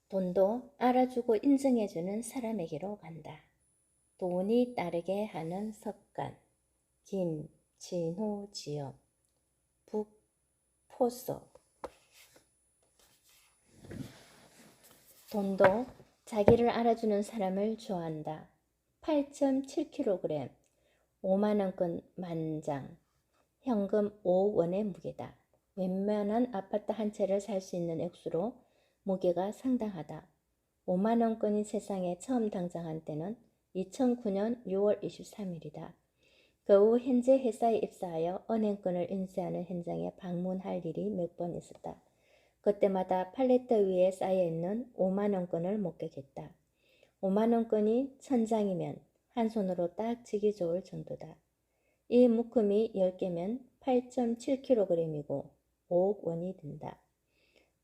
돈도 알아주고 인정해주는 사람에게로 간다. 돈이 따르게 하는 습관. 김진호지음. 북포소. 돈도 자기를 알아주는 사람을 좋아한다. 8.7kg, 5만원권 만장, 현금 5원의 무게다. 웬만한 아파트 한 채를 살 수 있는 액수로 무게가 상당하다. 5만원권이 세상에 처음 등장한 때는 2009년 6월 23일이다. 그 후 현재 회사에 입사하여 은행권을 인쇄하는 현장에 방문할 일이 몇 번 있었다. 그때마다 팔레트 위에 쌓여있는 5만원권을 목격했다. 5만원권이 1000장이면 한 손으로 딱 쥐기 좋을 정도다. 이 묶음이 10개면 8.7kg이고 5억 원이 든다.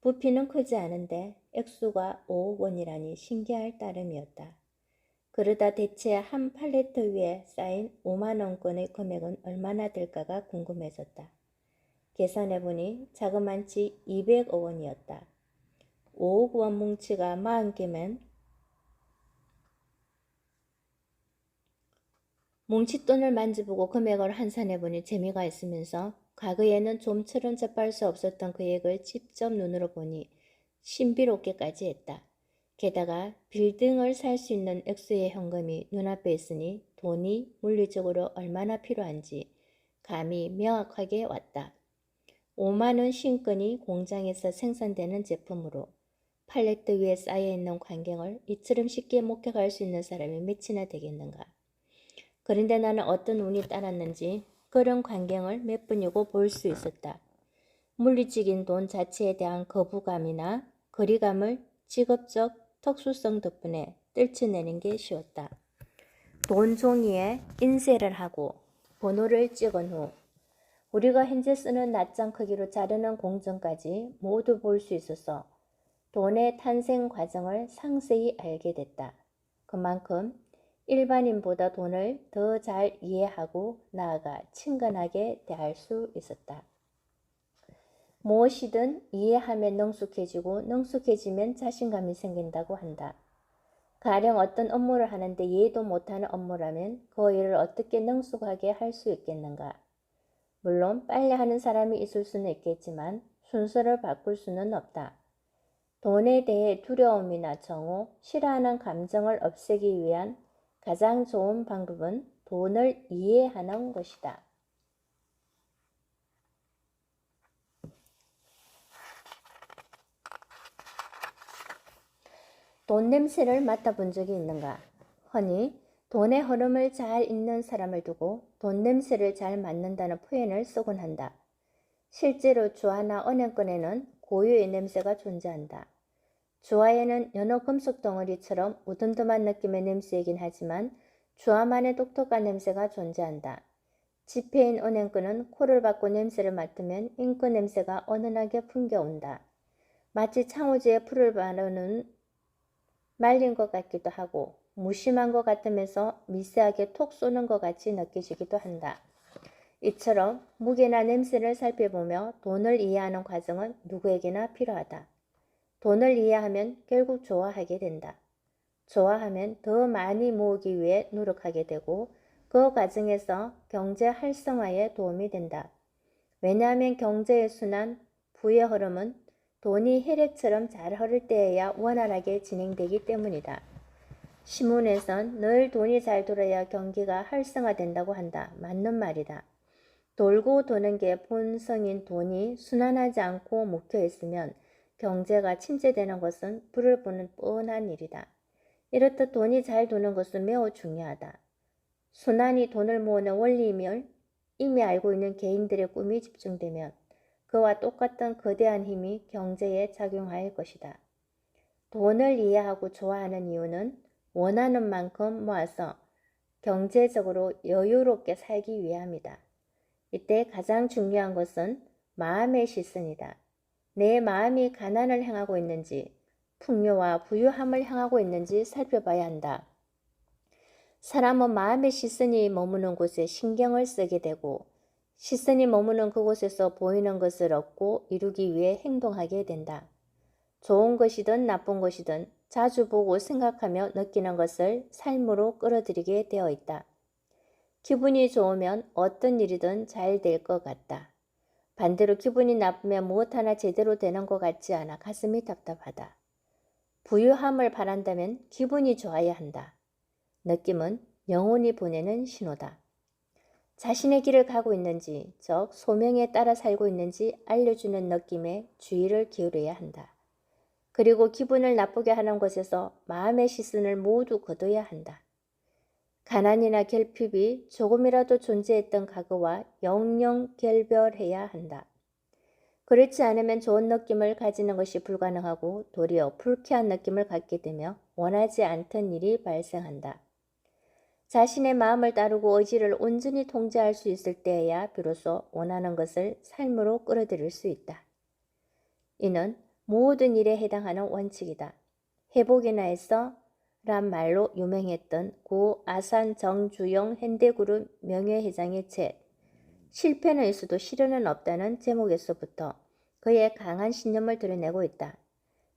부피는 크지 않은데 액수가 5억 원이라니 신기할 따름이었다. 그러다 대체 한 팔레트 위에 쌓인 5만원권의 금액은 얼마나 될까가 궁금해졌다. 계산해보니 자그만치 200억 원이었다. 5억 원 뭉치가 40개면 뭉칫돈을 만져보고 금액을 환산해보니 재미가 있으면서 과거에는 좀처럼 접할 수 없었던 금액을 직접 눈으로 보니 신비롭게까지 했다. 게다가 빌딩을 살 수 있는 액수의 현금이 눈앞에 있으니 돈이 물리적으로 얼마나 필요한지 감이 명확하게 왔다. 5만원 신건이 공장에서 생산되는 제품으로 팔레트 위에 쌓여있는 광경을 이처럼 쉽게 목격할 수 있는 사람이 몇이나 되겠는가. 그런데 나는 어떤 운이 따랐는지 그런 광경을 몇 번이고 볼 수 있었다. 물리적인 돈 자체에 대한 거부감이나 거리감을 직업적 특수성 덕분에 떨쳐내는 게 쉬웠다. 돈 종이에 인쇄를 하고 번호를 찍은 후 우리가 현재 쓰는 낱장 크기로 자르는 공정까지 모두 볼 수 있어서 돈의 탄생 과정을 상세히 알게 됐다. 그만큼 일반인보다 돈을 더 잘 이해하고 나아가 친근하게 대할 수 있었다. 무엇이든 이해하면 능숙해지고 능숙해지면 자신감이 생긴다고 한다. 가령 어떤 업무를 하는데 이해도 못하는 업무라면 그 일을 어떻게 능숙하게 할 수 있겠는가. 물론 빨리 하는 사람이 있을 수는 있겠지만 순서를 바꿀 수는 없다. 돈에 대해 두려움이나 정오, 싫어하는 감정을 없애기 위한 가장 좋은 방법은 돈을 이해하는 것이다. 돈 냄새를 맡아본 적이 있는가? 흔히 돈의 흐름을 잘 읽는 사람을 두고 돈 냄새를 잘 맡는다는 표현을 쓰곤 한다. 실제로 주화나 은행권에는 고유의 냄새가 존재한다. 주화에는 연어 금속 덩어리처럼 무덤덤한 느낌의 냄새이긴 하지만 주화만의 독특한 냄새가 존재한다. 지폐인 은행권은 코를 박고 냄새를 맡으면 잉크 냄새가 은은하게 풍겨온다. 마치 창호지에 풀을 바르는 말린 것 같기도 하고 무심한 것 같으면서 미세하게 톡 쏘는 것 같이 느껴지기도 한다. 이처럼 무게나 냄새를 살펴보며 돈을 이해하는 과정은 누구에게나 필요하다. 돈을 이해하면 결국 좋아하게 된다. 좋아하면 더 많이 모으기 위해 노력하게 되고 그 과정에서 경제 활성화에 도움이 된다. 왜냐하면 경제의 순환, 부의 흐름은 돈이 혈액처럼 잘 흐를 때에야 원활하게 진행되기 때문이다. 신문에선 늘 돈이 잘 돌아야 경기가 활성화된다고 한다. 맞는 말이다. 돌고 도는 게 본성인 돈이 순환하지 않고 묵혀있으면 경제가 침체되는 것은 불을 보는 뻔한 일이다. 이렇듯 돈이 잘 도는 것은 매우 중요하다. 순환이 돈을 모으는 원리임을 이미 알고 있는 개인들의 꿈이 집중되면 그와 똑같은 거대한 힘이 경제에 작용할 것이다. 돈을 이해하고 좋아하는 이유는 원하는 만큼 모아서 경제적으로 여유롭게 살기 위함이다. 이때 가장 중요한 것은 마음의 시선이다. 내 마음이 가난을 향하고 있는지 풍요와 부유함을 향하고 있는지 살펴봐야 한다. 사람은 마음의 시선이 머무는 곳에 신경을 쓰게 되고 시선이 머무는 그곳에서 보이는 것을 얻고 이루기 위해 행동하게 된다. 좋은 것이든 나쁜 것이든 자주 보고 생각하며 느끼는 것을 삶으로 끌어들이게 되어 있다. 기분이 좋으면 어떤 일이든 잘 될 것 같다. 반대로 기분이 나쁘면 무엇 하나 제대로 되는 것 같지 않아 가슴이 답답하다. 부유함을 바란다면 기분이 좋아야 한다. 느낌은 영혼이 보내는 신호다. 자신의 길을 가고 있는지, 즉 소명에 따라 살고 있는지 알려주는 느낌에 주의를 기울여야 한다. 그리고 기분을 나쁘게 하는 것에서 마음의 시선을 모두 거둬야 한다. 가난이나 결핍이 조금이라도 존재했던 과거와 영영 결별해야 한다. 그렇지 않으면 좋은 느낌을 가지는 것이 불가능하고 도리어 불쾌한 느낌을 갖게 되며 원하지 않던 일이 발생한다. 자신의 마음을 따르고 의지를 온전히 통제할 수 있을 때에야 비로소 원하는 것을 삶으로 끌어들일 수 있다. 이는 모든 일에 해당하는 원칙이다. 회복이나에서 란 말로 유명했던 고 아산 정주영 현대그룹 명예회장의 책 실패는 있어도 시련은 없다는 제목에서부터 그의 강한 신념을 드러내고 있다.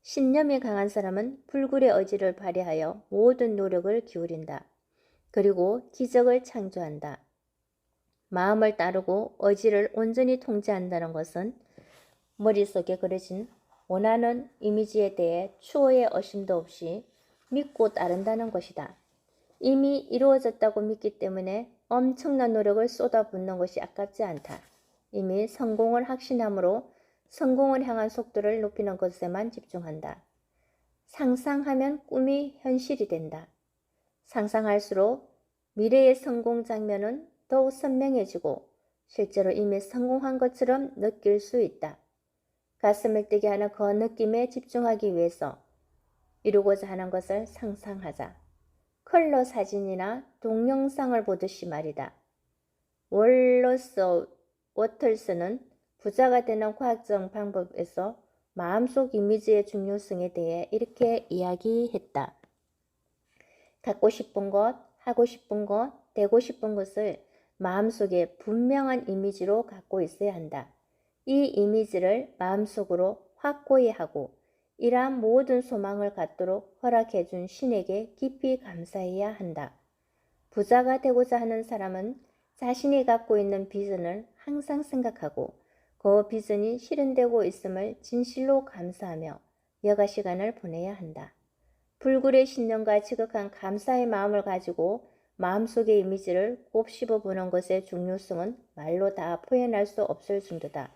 신념이 강한 사람은 불굴의 의지를 발휘하여 모든 노력을 기울인다. 그리고 기적을 창조한다. 마음을 따르고 의지를 온전히 통제한다는 것은 머릿속에 그려진 원하는 이미지에 대해 추호의 의심도 없이 믿고 따른다는 것이다. 이미 이루어졌다고 믿기 때문에 엄청난 노력을 쏟아붓는 것이 아깝지 않다. 이미 성공을 확신함으로 성공을 향한 속도를 높이는 것에만 집중한다. 상상하면 꿈이 현실이 된다. 상상할수록 미래의 성공 장면은 더욱 선명해지고 실제로 이미 성공한 것처럼 느낄 수 있다. 가슴을 뛰게 하는 그 느낌에 집중하기 위해서 이루고자 하는 것을 상상하자. 컬러 사진이나 동영상을 보듯이 말이다. 월러스 워털스는 부자가 되는 과학적 방법에서 마음속 이미지의 중요성에 대해 이렇게 이야기했다. 갖고 싶은 것, 하고 싶은 것, 되고 싶은 것을 마음속에 분명한 이미지로 갖고 있어야 한다. 이 이미지를 마음속으로 확고히 하고 이러한 모든 소망을 갖도록 허락해 준 신에게 깊이 감사해야 한다. 부자가 되고자 하는 사람은 자신이 갖고 있는 비전을 항상 생각하고 그 비전이 실현되고 있음을 진실로 감사하며 여가 시간을 보내야 한다. 불굴의 신념과 지극한 감사의 마음을 가지고 마음속의 이미지를 곱씹어 보는 것의 중요성은 말로 다 표현할 수 없을 정도다.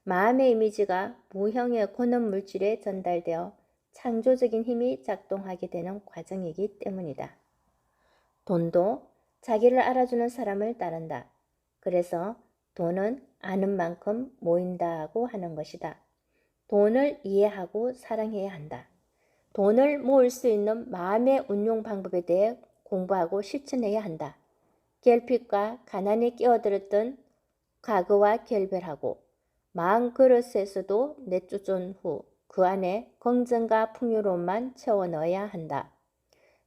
마음의 이미지가 무형의 권원 물질에 전달되어 창조적인 힘이 작동하게 되는 과정이기 때문이다. 돈도 자기를 알아주는 사람을 따른다. 그래서 돈은 아는 만큼 모인다고 하는 것이다. 돈을 이해하고 사랑해야 한다. 돈을 모을 수 있는 마음의 운용 방법에 대해 공부하고 실천해야 한다. 결핍과 가난에 끼어들었던 과거와 결별하고 마음 그릇에서도 내쫓은 후 그 안에 긍정과 풍요로움만 채워 넣어야 한다.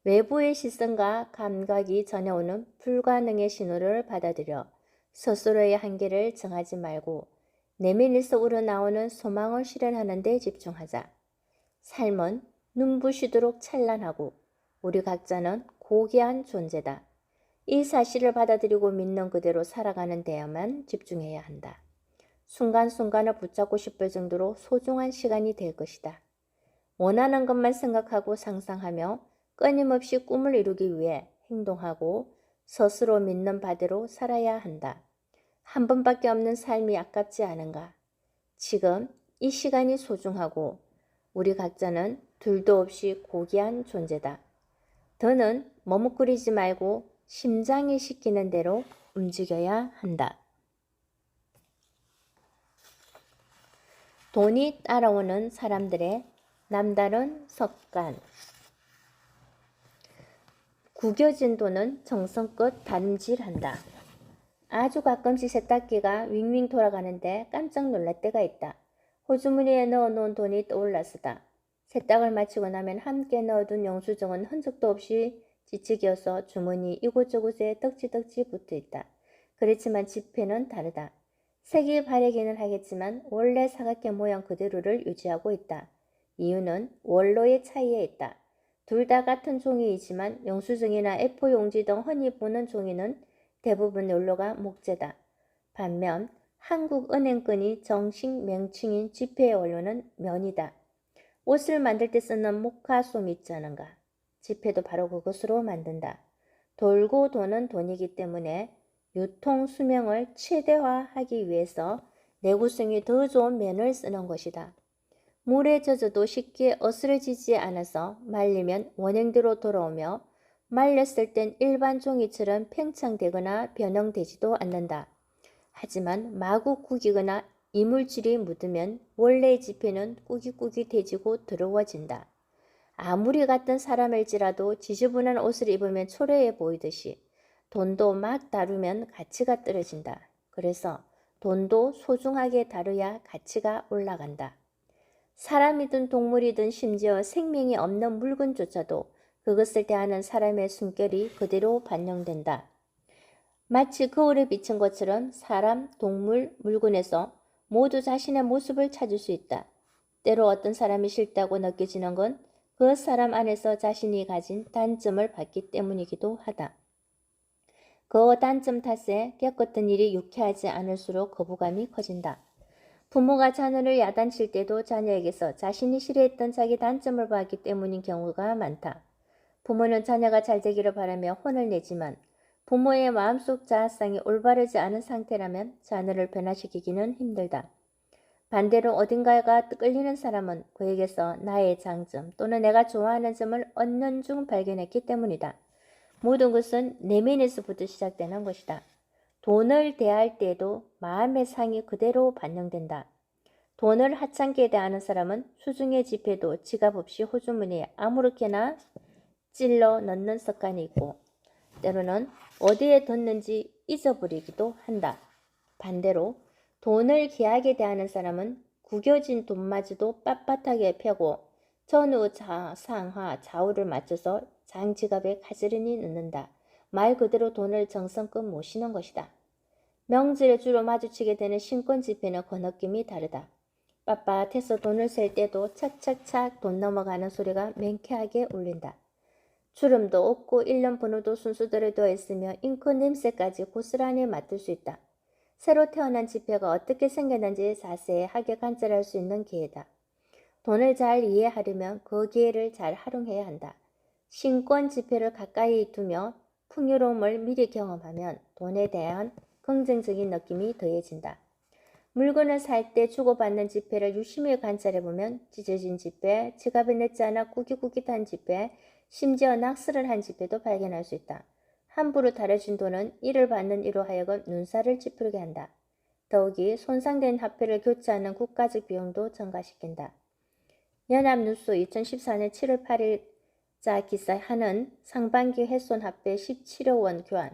외부의 시선과 감각이 전해오는 불가능의 신호를 받아들여 스스로의 한계를 정하지 말고 내면에서 우러나오는 소망을 실현하는 데 집중하자. 삶은 눈부시도록 찬란하고 우리 각자는 고귀한 존재다. 이 사실을 받아들이고 믿는 그대로 살아가는 데에만 집중해야 한다. 순간순간을 붙잡고 싶을 정도로 소중한 시간이 될 것이다. 원하는 것만 생각하고 상상하며 끊임없이 꿈을 이루기 위해 행동하고 스스로 믿는 바대로 살아야 한다. 한 번밖에 없는 삶이 아깝지 않은가? 지금 이 시간이 소중하고 우리 각자는 둘도 없이 고귀한 존재다. 더는 머뭇거리지 말고 심장이 시키는 대로 움직여야 한다. 돈이 따라오는 사람들의 남다른 습관. 구겨진 돈은 정성껏 다림질한다. 아주 가끔씩 세탁기가 윙윙 돌아가는데 깜짝 놀랄 때가 있다. 호주머니에 넣어놓은 돈이 떠올랐으다. 세탁을 마치고 나면 함께 넣어둔 영수증은 흔적도 없이 지치기어서 주머니 이곳저곳에 떡지떡지 붙어있다. 그렇지만 지폐는 다르다. 색이 바래기는 하겠지만 원래 사각형 모양 그대로를 유지하고 있다. 이유는 원로의 차이에 있다. 둘 다 같은 종이이지만 영수증이나 A4 용지 등 흔히 보는 종이는 대부분 원로가 목재다. 반면 한국은행권이 정식 명칭인 지폐의 원료는 면이다. 옷을 만들 때 쓰는 모카솜 있지 않은가? 지폐도 바로 그것으로 만든다. 돌고 도는 돈이기 때문에 유통 수명을 최대화하기 위해서 내구성이 더 좋은 면을 쓰는 것이다. 물에 젖어도 쉽게 어스러지지 않아서 말리면 원형대로 돌아오며 말렸을 땐 일반 종이처럼 팽창되거나 변형되지도 않는다. 하지만 마구 구기거나 이물질이 묻으면 원래의 지폐는 꾸깃꾸깃해지고 더러워진다. 아무리 같은 사람일지라도 지저분한 옷을 입으면 초라해 보이듯이 돈도 막 다루면 가치가 떨어진다. 그래서 돈도 소중하게 다뤄야 가치가 올라간다. 사람이든 동물이든 심지어 생명이 없는 물건조차도 그것을 대하는 사람의 숨결이 그대로 반영된다. 마치 거울에 비친 것처럼 사람, 동물, 물건에서 모두 자신의 모습을 찾을 수 있다. 때로 어떤 사람이 싫다고 느껴지는 건 그 사람 안에서 자신이 가진 단점을 봤기 때문이기도 하다. 그 단점 탓에 겪었던 일이 유쾌하지 않을수록 거부감이 커진다. 부모가 자녀를 야단칠 때도 자녀에게서 자신이 싫어했던 자기 단점을 봤기 때문인 경우가 많다. 부모는 자녀가 잘 되기를 바라며 혼을 내지만 부모의 마음속 자아상이 올바르지 않은 상태라면 자녀를 변화시키기는 힘들다. 반대로 어딘가가 끌리는 사람은 그에게서 나의 장점 또는 내가 좋아하는 점을 얻는 중 발견했기 때문이다. 모든 것은 내면에서부터 시작되는 것이다. 돈을 대할 때에도 마음의 상이 그대로 반영된다. 돈을 하찮게 대하는 사람은 수중의 지폐도 지갑 없이 호주머니에 아무렇게나 찔러 넣는 습관이 있고 때로는 어디에 뒀는지 잊어버리기도 한다. 반대로 돈을 귀하게 대하는 사람은 구겨진 돈마저도 빳빳하게 펴고 전후 상하 좌우를 맞춰서 장지갑에 가지런히 넣는다. 말 그대로 돈을 정성껏 모시는 것이다. 명절에 주로 마주치게 되는 신권 지폐는 그 느낌이 다르다. 빳빳해서 돈을 셀 때도 착착착 돈 넘어가는 소리가 맹쾌하게 울린다. 주름도 없고 1년 번호도 순서대로 되어 있으며 잉크 냄새까지 고스란히 맡을 수 있다. 새로 태어난 지폐가 어떻게 생겼는지 자세하게 관찰할 수 있는 기회다. 돈을 잘 이해하려면 그 기회를 잘 활용해야 한다. 신권 지폐를 가까이 두며 풍요로움을 미리 경험하면 돈에 대한 긍정적인 느낌이 더해진다. 물건을 살 때 주고받는 지폐를 유심히 관찰해보면 찢어진 지폐, 지갑에 넣지 않아 꾸깃꾸깃한 지폐, 심지어 낚시를 한 지폐도 발견할 수 있다. 함부로 다뤄진 돈은 이를 받는 이로 하여금 눈살을 찌푸리게 한다. 더욱이 손상된 화폐를 교체하는 국가적 비용도 증가시킨다. 연합뉴스 2014년 7월 8일자 기사 하는 상반기 훼손 화폐 17억 원 교환,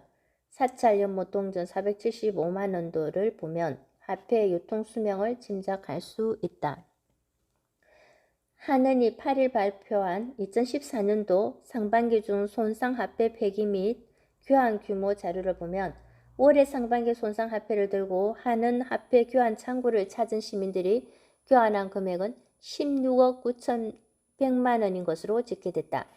사찰 연못 동전 475만 원도를 보면 화폐의 유통 수명을 짐작할 수 있다. 한은이 8일 발표한 2014년도 상반기 중 손상 화폐 폐기 및 교환 규모 자료를 보면 올해 상반기 손상 화폐를 들고 한은 화폐 교환 창구를 찾은 시민들이 교환한 금액은 16억 9,100만 원인 것으로 집계됐다.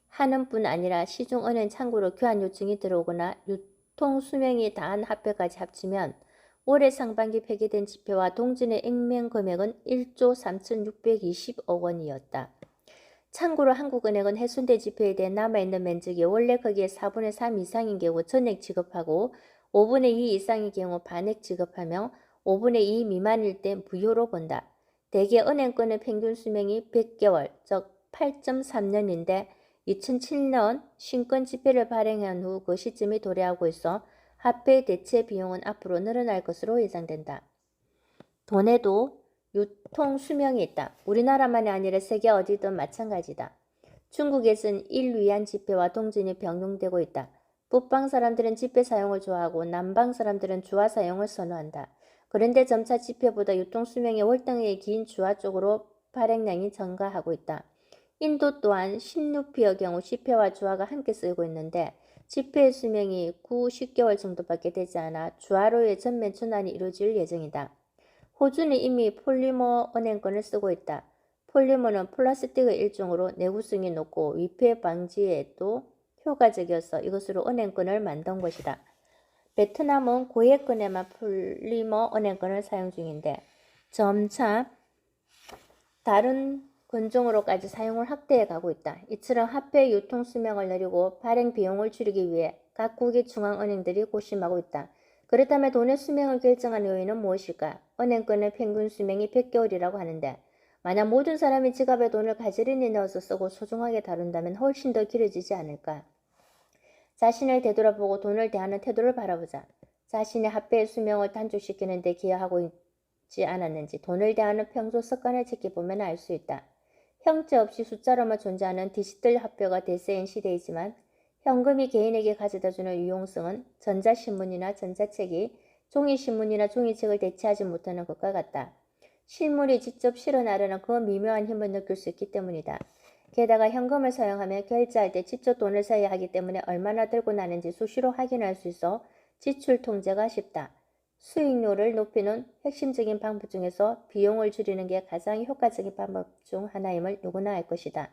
한은뿐 아니라 시중은행 창구로 교환 요청이 들어오거나 유통 수명이 다한 화폐까지 합치면 올해 상반기 폐기된 지폐와 동전의 액면 금액은 1조 3,620억 원이었다. 참고로 한국은행은 훼손된 지폐에 대해 남아있는 면적이 원래 거기에 4분의 3 이상인 경우 전액 지급하고 5분의 2 이상인 경우 반액 지급하며 5분의 2 미만일 때 무효로 본다. 대개 은행권의 평균 수명이 100개월, 즉 8.3년인데 2007년 신권 지폐를 발행한 후 그 시점이 도래하고 있어 화폐 대체 비용은 앞으로 늘어날 것으로 예상된다. 돈에도 유통 수명이 있다. 우리나라만이 아니라 세계 어디든 마찬가지다. 중국에서는 1위안 지폐와 동전이 병용되고 있다. 북방 사람들은 지폐 사용을 좋아하고 남방 사람들은 주화 사용을 선호한다. 그런데 점차 지폐보다 유통 수명이 월등히 긴 주화 쪽으로 발행량이 증가하고 있다. 인도 또한 신루피의 경우 지폐와 주화가 함께 쓰이고 있는데 지폐의 수명이 9, 10개월 정도밖에 되지 않아 주화로의 전면 전환이 이루어질 예정이다. 호주는 이미 폴리머 은행권을 쓰고 있다. 폴리머는 플라스틱의 일종으로 내구성이 높고 위패 방지에도 효과적이어서 이것으로 은행끈을 만든 것이다. 베트남은 고액근에만 폴리머 은행끈을 사용 중인데 점차 다른 건종으로까지 사용을 확대해 가고 있다. 이처럼 화폐 유통 수명을 늘리고 발행 비용을 줄이기 위해 각국의 중앙은행들이 고심하고 있다. 그렇다면 돈의 수명을 결정하는 요인은 무엇일까? 은행권의 평균 수명이 100개월이라고 하는데 만약 모든 사람이 지갑에 돈을 가지런히 넣어서 쓰고 소중하게 다룬다면 훨씬 더 길어지지 않을까? 자신을 되돌아보고 돈을 대하는 태도를 바라보자. 자신의 화폐의 수명을 단축시키는 데 기여하고 있지 않았는지 돈을 대하는 평소 습관을 지켜보면 알 수 있다. 형태 없이 숫자로만 존재하는 디지털 화폐가 대세인 시대이지만 현금이 개인에게 가져다주는 유용성은 전자신문이나 전자책이 종이신문이나 종이책을 대체하지 못하는 것과 같다. 실물이 직접 실어나르는 그 미묘한 힘을 느낄 수 있기 때문이다. 게다가 현금을 사용하며 결제할 때 직접 돈을 써야 하기 때문에 얼마나 들고 나는지 수시로 확인할 수 있어 지출 통제가 쉽다. 수익률을 높이는 핵심적인 방법 중에서 비용을 줄이는 게 가장 효과적인 방법 중 하나임을 누구나 알 것이다.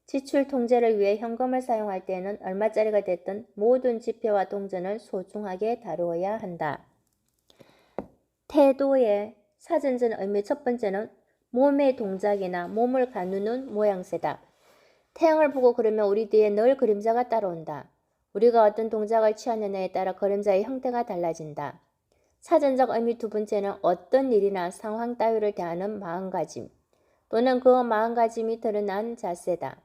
지출 통제를 위해 현금을 사용할 때에는 얼마짜리가 됐든 모든 지폐와 동전을 소중하게 다루어야 한다. 태도의 사전적 의미 첫 번째는 몸의 동작이나 몸을 가누는 모양새다. 태양을 보고 그러면 우리 뒤에 늘 그림자가 따라온다. 우리가 어떤 동작을 취하느냐에 따라 그림자의 형태가 달라진다. 사전적 의미 두 번째는 어떤 일이나 상황 따위를 대하는 마음가짐 또는 그 마음가짐이 드러난 자세다.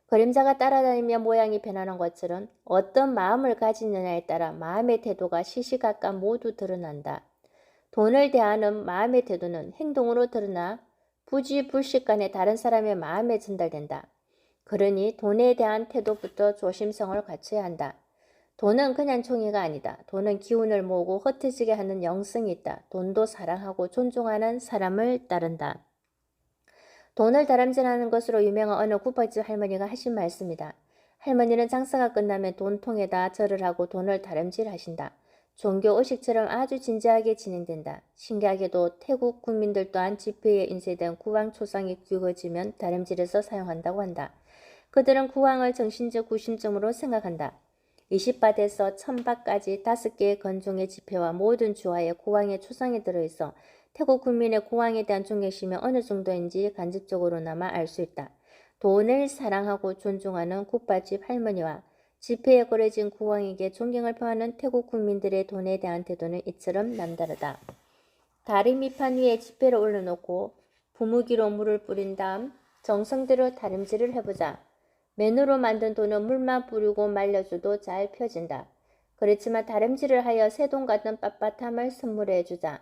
그림자가 따라다니며 모양이 변하는 것처럼 어떤 마음을 가지느냐에 따라 마음의 태도가 시시각각 모두 드러난다. 돈을 대하는 마음의 태도는 행동으로 드러나 부지불식간에 다른 사람의 마음에 전달된다. 그러니 돈에 대한 태도부터 조심성을 갖춰야 한다. 돈은 그냥 종이가 아니다. 돈은 기운을 모으고 흩어지게 하는 영성이 있다. 돈도 사랑하고 존중하는 사람을 따른다. 돈을 다람쥐하는 것으로 유명한 어느 국밥집 할머니가 하신 말씀이다. 할머니는 장사가 끝나면 돈통에다 절을 하고 돈을 다람쥐하신다. 종교의식처럼 아주 진지하게 진행된다. 신기하게도 태국 국민들 또한 지폐에 인쇄된 구황 초상이 규어지면 다람쥐에서 사용한다고 한다. 그들은 구황을 정신적 구심점으로 생각한다. 20밭에서 1000밭까지 5개의 건종의 지폐와 모든 주화에 구황의 초상이 들어있어 태국 국민의 구황에 대한 존경심이 어느 정도인지 간접적으로나마 알 수 있다. 돈을 사랑하고 존중하는 국밥집 할머니와 지폐에 그려진 구황에게 존경을 표하는 태국 국민들의 돈에 대한 태도는 이처럼 남다르다. 다리 밑판 위에 지폐를 올려놓고 부무기로 물을 뿌린 다음 정성대로 다림질을 해보자. 맨으로 만든 돈은 물만 뿌리고 말려줘도 잘 펴진다. 그렇지만 다림질을 하여 새돈 같은 빳빳함을 선물해주자.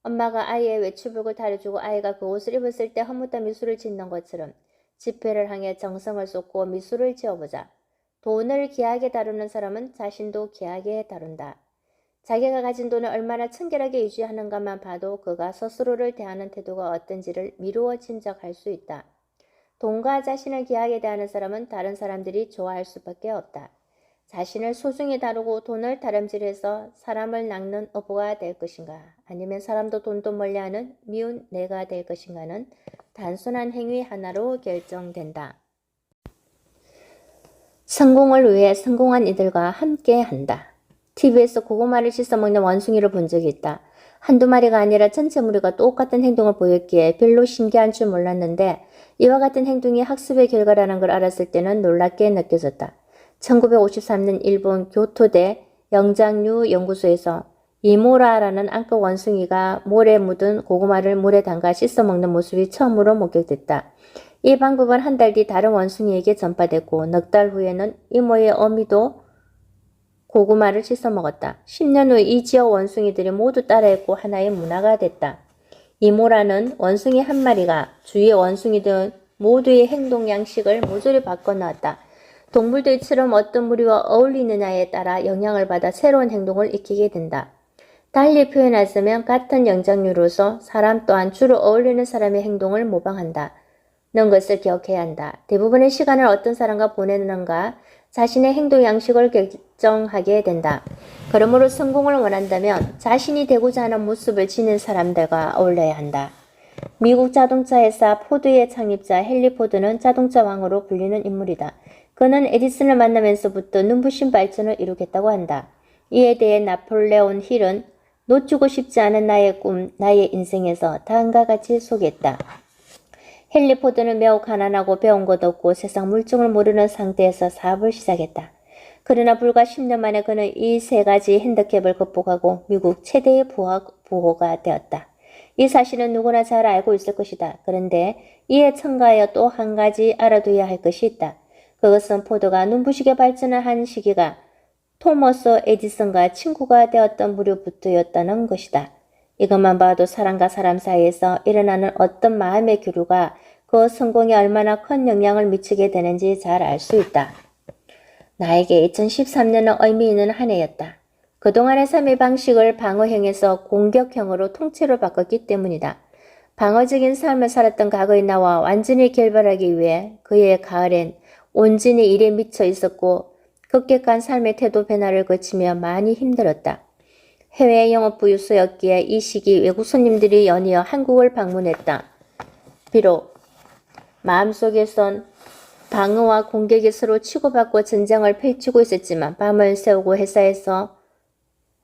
엄마가 아이의 외출복을 다려주고 아이가 그 옷을 입었을 때 허무한 미소를 짓는 것처럼 지폐를 향해 정성을 쏟고 미소를 지어보자. 돈을 귀하게 다루는 사람은 자신도 귀하게 다룬다. 자기가 가진 돈을 얼마나 청결하게 유지하는가만 봐도 그가 스스로를 대하는 태도가 어떤지를 미루어 짐작할 수 있다. 돈과 자신을 귀하게 대하는 사람은 다른 사람들이 좋아할 수밖에 없다. 자신을 소중히 다루고 돈을 다람쥐해서 사람을 낚는 어부가 될 것인가 아니면 사람도 돈도 멀리하는 미운 내가 될 것인가는 단순한 행위 하나로 결정된다. 성공을 위해 성공한 이들과 함께 한다. TV에서 고구마를 씻어먹는 원숭이를 본 적이 있다. 한두 마리가 아니라 전체 무리가 똑같은 행동을 보였기에 별로 신기한 줄 몰랐는데 이와 같은 행동이 학습의 결과라는 걸 알았을 때는 놀랍게 느껴졌다. 1953년 일본 교토대 영장류 연구소에서 이모라라는 암컷 원숭이가 모래 묻은 고구마를 물에 담가 씻어먹는 모습이 처음으로 목격됐다. 이 방법은 한 달 뒤 다른 원숭이에게 전파됐고 넉 달 후에는 이모의 어미도 고구마를 씻어먹었다. 10년 후 이 지역 원숭이들이 모두 따라했고 하나의 문화가 됐다. 이모라는 원숭이 한 마리가 주위의 원숭이들 모두의 행동 양식을 모조리 바꿔놓았다. 동물들처럼 어떤 무리와 어울리느냐에 따라 영향을 받아 새로운 행동을 익히게 된다. 달리 표현하자면 같은 영장류로서 사람 또한 주로 어울리는 사람의 행동을 모방한다. 는 것을 기억해야 한다. 대부분의 시간을 어떤 사람과 보내는가 자신의 행동 양식을 결정하게 된다. 그러므로 성공을 원한다면 자신이 되고자 하는 모습을 지닌 사람들과 어울려야 한다. 미국 자동차 회사 포드의 창립자 헨리 포드는 자동차 왕으로 불리는 인물이다. 그는 에디슨을 만나면서부터 눈부신 발전을 이루겠다고 한다. 이에 대해 나폴레온 힐은 놓치고 싶지 않은 나의 꿈, 나의 인생에서 다음과 같이 소개했다. 헨리 포드는 매우 가난하고 배운 것 없고 세상 물정을 모르는 상태에서 사업을 시작했다. 그러나 불과 10년 만에 그는 이 세 가지 핸디캡을 극복하고 미국 최대의 부호가 되었다. 이 사실은 누구나 잘 알고 있을 것이다. 그런데 이에 첨가하여 또 한 가지 알아둬야 할 것이 있다. 그것은 포드가 눈부시게 발전을 한 시기가 토머스 에디슨과 친구가 되었던 무렵부터였다는 것이다. 이것만 봐도 사람과 사람 사이에서 일어나는 어떤 마음의 교류가 그 성공에 얼마나 큰 영향을 미치게 되는지 잘 알 수 있다. 나에게 2013년은 의미 있는 한 해였다. 그동안의 삶의 방식을 방어형에서 공격형으로 통째로 바꿨기 때문이다. 방어적인 삶을 살았던 과거의 나와 완전히 결별하기 위해 그의 가을엔 온전히 일에 미쳐 있었고 급격한 삶의 태도 변화를 거치며 많이 힘들었다. 해외 영업부유소였기에 이 시기 외국 손님들이 연이어 한국을 방문했다. 비록 마음속에선 방어와 공격이 서로 치고받고 전쟁을 펼치고 있었지만 밤을 새우고 회사에서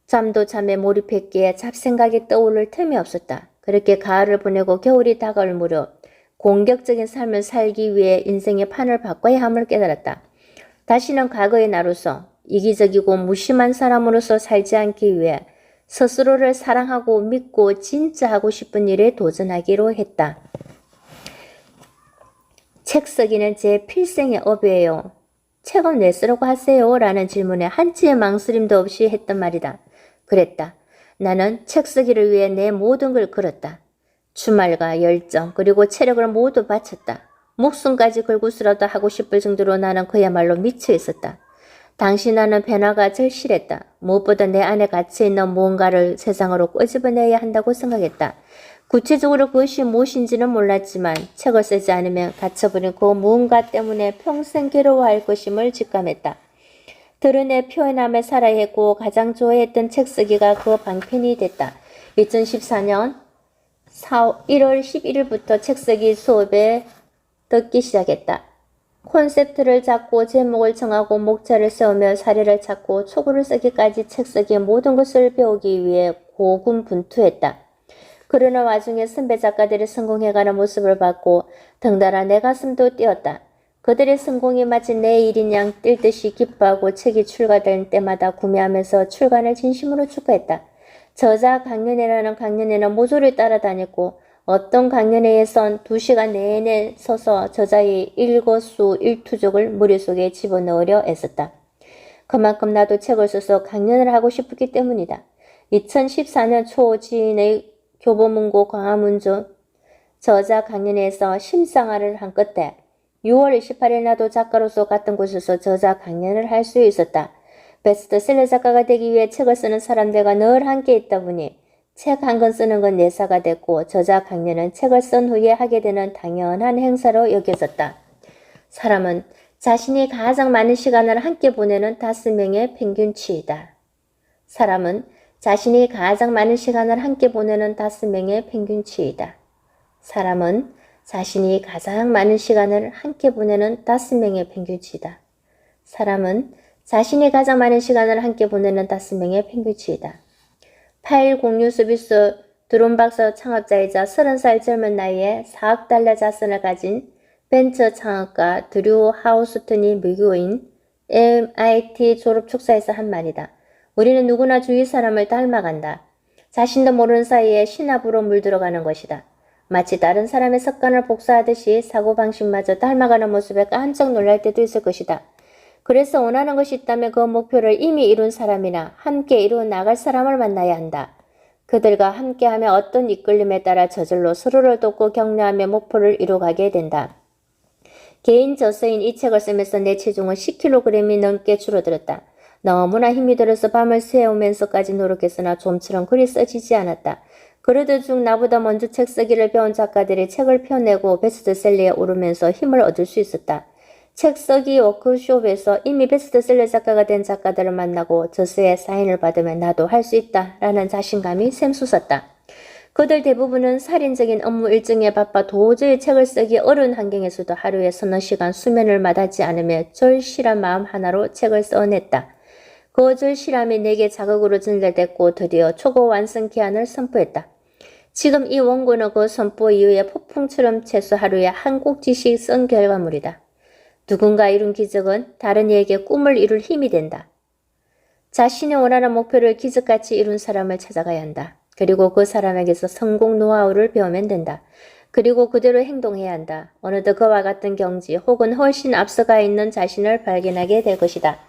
잠도 잠에 몰입했기에 잡생각이 떠오를 틈이 없었다. 그렇게 가을을 보내고 겨울이 다가올 무렵 공격적인 삶을 살기 위해 인생의 판을 바꿔야 함을 깨달았다. 다시는 과거의 나로서 이기적이고 무심한 사람으로서 살지 않기 위해 스스로를 사랑하고 믿고 진짜 하고 싶은 일에 도전하기로 했다. 책 쓰기는 제 필생의 업이에요. 책은 왜 쓰라고 하세요? 라는 질문에 한치의 망설임도 없이 했던 말이다. 그랬다. 나는 책 쓰기를 위해 내 모든 걸 걸었다. 주말과 열정 그리고 체력을 모두 바쳤다. 목숨까지 걸고서라도 하고 싶을 정도로 나는 그야말로 미쳐 있었다. 당시 나는 변화가 절실했다. 무엇보다 내 안에 갇혀있는 무언가를 세상으로 끄집어내야 한다고 생각했다. 구체적으로 그것이 무엇인지는 몰랐지만 책을 쓰지 않으면 갇혀버린 그 무언가 때문에 평생 괴로워할 것임을 직감했다. 드러내 표현함에 살아야 했고 가장 좋아했던 책 쓰기가 그 방편이 됐다. 2014년 1월 11일부터 책 쓰기 수업에 듣기 시작했다. 콘셉트를 잡고 제목을 정하고 목차를 세우며 사례를 찾고 초고를 쓰기까지 책 쓰기의 모든 것을 배우기 위해 고군분투했다. 그러는 와중에 선배 작가들이 성공해가는 모습을 봤고 덩달아 내 가슴도 뛰었다. 그들의 성공이 마치 내 일인 양 뛸듯이 기뻐하고 책이 출간될 때마다 구매하면서 출간을 진심으로 축하했다. 저자 강연회라는 강연회는 모조리 따라다녔고 어떤 강연회에선 2시간 내내 서서 저자의 일거수일투족을 머릿속에 집어넣으려 애썼다. 그만큼 나도 책을 써서 강연을 하고 싶었기 때문이다. 2014년 초 지인의 교보문고 광화문주 저자 강연회에서 심상화를 한 끝에 6월 28일 나도 작가로서 같은 곳에서 저자 강연을 할 수 있었다. 베스트셀러 작가가 되기 위해 책을 쓰는 사람들과 늘 함께 있다 보니 책 한 권 쓰는 건 예사가 됐고 저자 강연은 책을 쓴 후에 하게 되는 당연한 행사로 여겨졌다. 사람은 자신이 가장 많은 시간을 함께 보내는 5명의 평균치이다. 사람은 자신이 가장 많은 시간을 함께 보내는 5명의 평균치이다. 사람은 자신이 가장 많은 시간을 함께 보내는 5명의 평균치이다. 사람은 자신이 가장 많은 시간을 함께 보내는 5명의 평균치이다. 파일 공유 서비스 드론박스 창업자이자 30살 젊은 나이에 4억 달러 자산을 가진 벤처 창업가 드류 하우스턴이 미국인 MIT 졸업 축사에서 한 말이다. 우리는 누구나 주위 사람을 닮아간다. 자신도 모르는 사이에 신압으로 물들어가는 것이다. 마치 다른 사람의 습관을 복사하듯이 사고방식마저 닮아가는 모습에 깜짝 놀랄 때도 있을 것이다. 그래서 원하는 것이 있다면 그 목표를 이미 이룬 사람이나 함께 이루어 나갈 사람을 만나야 한다. 그들과 함께하며 어떤 이끌림에 따라 저절로 서로를 돕고 격려하며 목표를 이루어가게 된다. 개인 저서인 이 책을 쓰면서 내 체중은 10kg이 넘게 줄어들었다. 너무나 힘이 들어서 밤을 새우면서까지 노력했으나 좀처럼 글이 써지지 않았다. 그러던 중 나보다 먼저 책 쓰기를 배운 작가들이 책을 펴내고 베스트셀러에 오르면서 힘을 얻을 수 있었다. 책 쓰기 워크숍에서 이미 베스트셀러 작가가 된 작가들을 만나고 저서에 사인을 받으면 나도 할 수 있다 라는 자신감이 샘솟았다. 그들 대부분은 살인적인 업무 일정에 바빠 도저히 책을 쓰기 어려운 환경에서도 하루에 서너 시간 수면을 마다하지 않으며 절실한 마음 하나로 책을 써냈다. 그 절실함이 내게 자극으로 전달됐고 드디어 초고 완성 기한을 선포했다. 지금 이 원고는 그 선포 이후에 폭풍처럼 최소 하루에 한 꼭지씩 쓴 결과물이다. 누군가 이룬 기적은 다른 이에게 꿈을 이룰 힘이 된다. 자신이 원하는 목표를 기적같이 이룬 사람을 찾아가야 한다. 그리고 그 사람에게서 성공 노하우를 배우면 된다. 그리고 그대로 행동해야 한다. 어느덧 그와 같은 경지 혹은 훨씬 앞서가 있는 자신을 발견하게 될 것이다.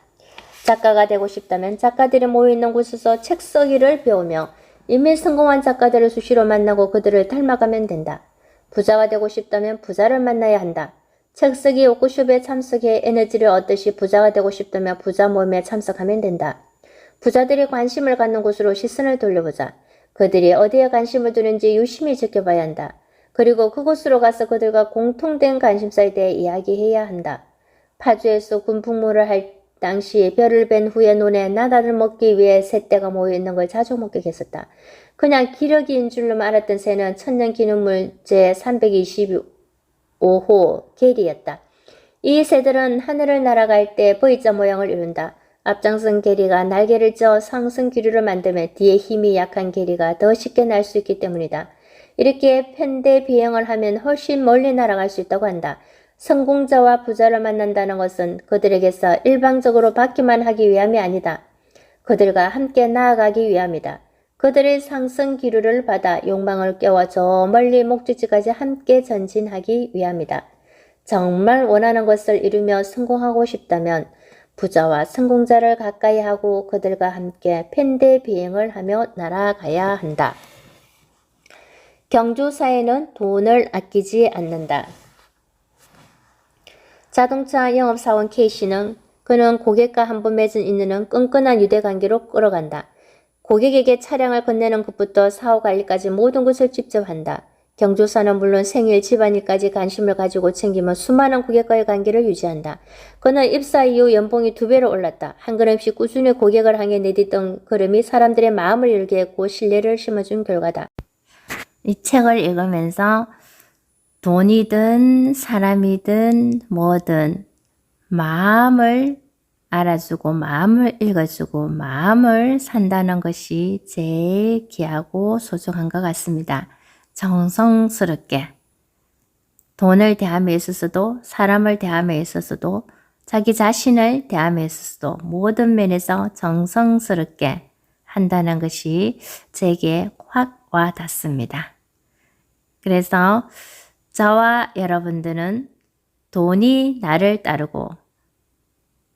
작가가 되고 싶다면 작가들이 모여있는 곳에서 책 쓰기를 배우며 이미 성공한 작가들을 수시로 만나고 그들을 닮아가면 된다. 부자가 되고 싶다면 부자를 만나야 한다. 책 쓰기 워크숍에 참석해 에너지를 얻듯이 부자가 되고 싶다면 부자 모임에 참석하면 된다. 부자들이 관심을 갖는 곳으로 시선을 돌려보자. 그들이 어디에 관심을 두는지 유심히 지켜봐야 한다. 그리고 그곳으로 가서 그들과 공통된 관심사에 대해 이야기해야 한다. 파주에서 군풍무를 할 당시 별을 뵌 후에 논에 나다를 먹기 위해 새떼가 모여있는 걸 자주 목격했었다. 그냥 기러기인 줄로만 알았던 새는 천년기념물 제325호 게리였다. 이 새들은 하늘을 날아갈 때 V자 모양을 이룬다. 앞장선 게리가 날개를 쪄 상승 기류를 만들며 뒤에 힘이 약한 게리가 더 쉽게 날 수 있기 때문이다. 이렇게 편대 비행을 하면 훨씬 멀리 날아갈 수 있다고 한다. 성공자와 부자를 만난다는 것은 그들에게서 일방적으로 받기만 하기 위함이 아니다. 그들과 함께 나아가기 위함이다. 그들의 상승 기류를 받아 욕망을 깨워 저 멀리 목적지까지 함께 전진하기 위함이다. 정말 원하는 것을 이루며 성공하고 싶다면 부자와 성공자를 가까이 하고 그들과 함께 편대 비행을 하며 날아가야 한다. 경주사에는 돈을 아끼지 않는다. 자동차 영업사원 K씨는 그는 고객과 한 번 맺은 인연은 끈끈한 유대관계로 끌어간다. 고객에게 차량을 건네는 것부터 사후관리까지 모든 것을 직접 한다. 경조사는 물론 생일, 집안일까지 관심을 가지고 챙기며 수많은 고객과의 관계를 유지한다. 그는 입사 이후 연봉이 2배로 올랐다. 한 걸음씩 꾸준히 고객을 향해 내딛던 걸음이 사람들의 마음을 열게 했고 신뢰를 심어준 결과다. 이 책을 읽으면서 돈이든 사람이든 뭐든 마음을 알아주고 마음을 읽어주고 마음을 산다는 것이 제일 귀하고 소중한 것 같습니다. 정성스럽게 돈을 대함에 있어서도 사람을 대함에 있어서도 자기 자신을 대함에 있어서도 모든 면에서 정성스럽게 한다는 것이 제게 확 와닿습니다. 그래서 저와 여러분들은 돈이 나를 따르고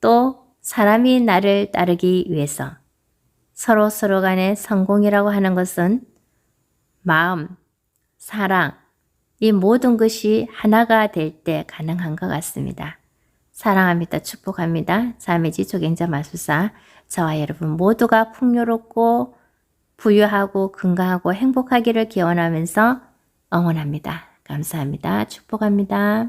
또 사람이 나를 따르기 위해서 서로 간의 성공이라고 하는 것은 마음, 사랑, 이 모든 것이 하나가 될 때 가능한 것 같습니다. 사랑합니다. 축복합니다. 자매지 조경자 마술사 저와 여러분 모두가 풍요롭고 부유하고 건강하고 행복하기를 기원하면서 응원합니다. 감사합니다. 축복합니다.